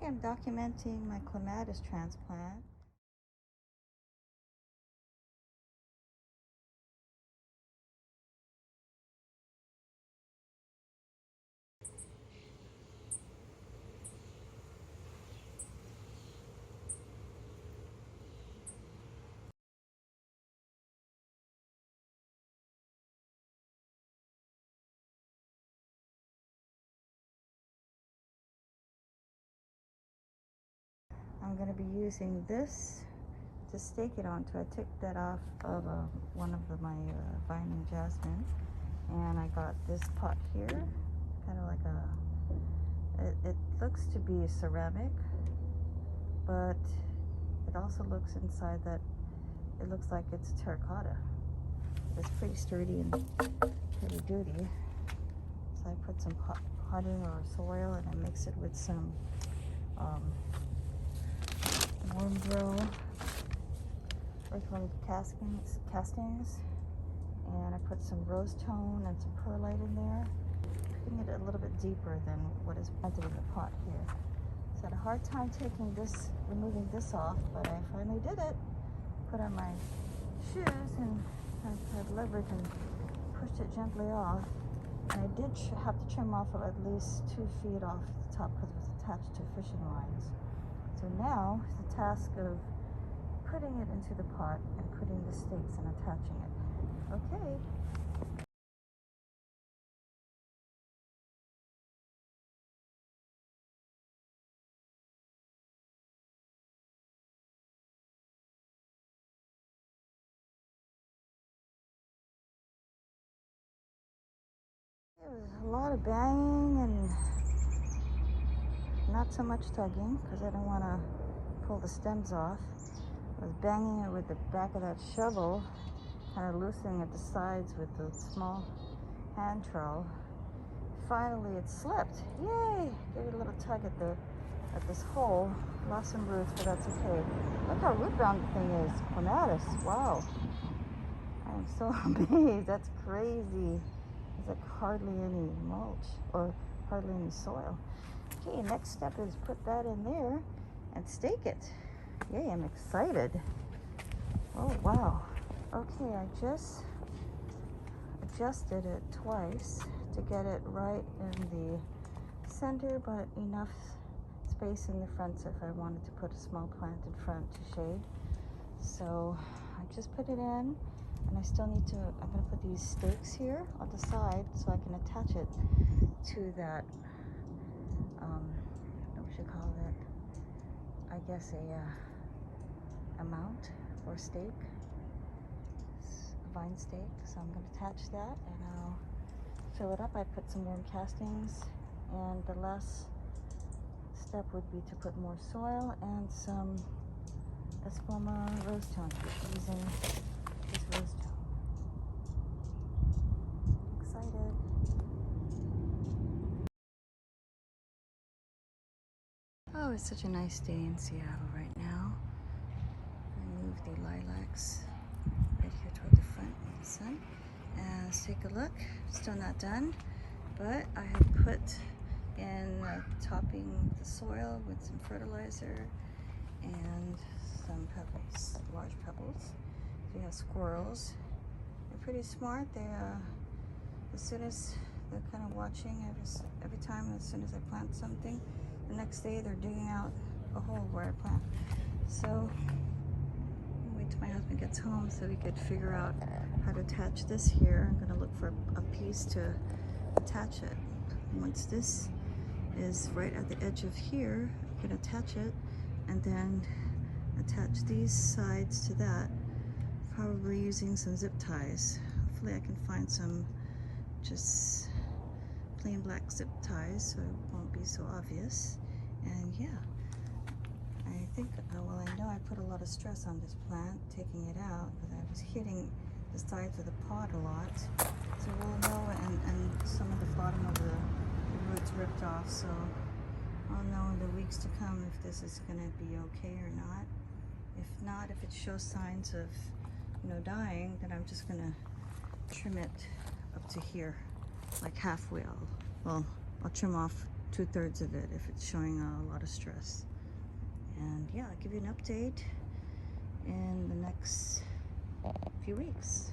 I'm documenting my clematis transplant. I'm going to be using this to stake it onto. I took that off of one of my vining jasmine, and I got this pot here, kind of like it looks to be a ceramic, but it also looks inside that it looks like it's terracotta. It's pretty sturdy and pretty duty. So I put some potting or soil, and I mix it with some warm grow earthworm castings, and I put some rose tone and some perlite in there, putting it a little bit deeper than what is planted in the pot here. So I had a hard time removing this off, but I finally did it. Put on my shoes and I had leverage and pushed it gently off. And I did have to trim off of at least 2 feet off the top because it was attached to fishing lines. So now the task of putting it into the pot and putting the stakes and attaching it. Okay. There was a lot of banging and not so much tugging because I don't want to pull the stems off. I was banging it with the back of that shovel, kind of loosening at the sides with the small hand trowel. Finally it slipped. Yay! Gave it a little tug at this hole. Lost some roots, but that's okay. Look how root bound the thing is. Clematis. Wow. I am so amazed. That's crazy. There's like hardly any mulch or hardly any soil. Okay, next step is put that in there and stake it. Yay, I'm excited. Oh, wow. Okay, I just adjusted it twice to get it right in the center, but enough space in the front so if I wanted to put a small plant in front to shade. So I just put it in, and I still need to, I'm going to put these stakes here on the side so I can attach it to that, what should I call it? I guess a mount or stake, a vine stake. So I'm going to attach that and I'll fill it up. I put some warm castings, and the last step would be to put more soil and some Espuma rose tone, using this rose tone. Excited. Oh, it's such a nice day in Seattle right now. I moved the lilacs right here toward the front of the sun. And let's take a look. Still not done, but I have put in topping the soil with some fertilizer and some pebbles, large pebbles. So we have squirrels. They're pretty smart. They as soon as they're kind of watching every time, as soon as I plant something, the next day they're digging out a hole where I plant. So I'll wait till my husband gets home so we could figure out how to attach this here. I'm going to look for a piece to attach it. Once this is right at the edge of here, I can attach it and then attach these sides to that, probably using some zip ties. Hopefully I can find some just plain black zip ties so it won't be so obvious. And yeah, I think, well, I know I put a lot of stress on this plant taking it out because I was hitting the sides of the pot a lot. So we'll know, and some of the bottom of the roots ripped off, so I'll know in the weeks to come if this is going to be okay or not. If not, if it shows signs of, dying, then I'm just going to trim it up to here, like halfway. I'll trim off 2/3 of it if it's showing a lot of stress. And yeah, I'll give you an update in the next few weeks.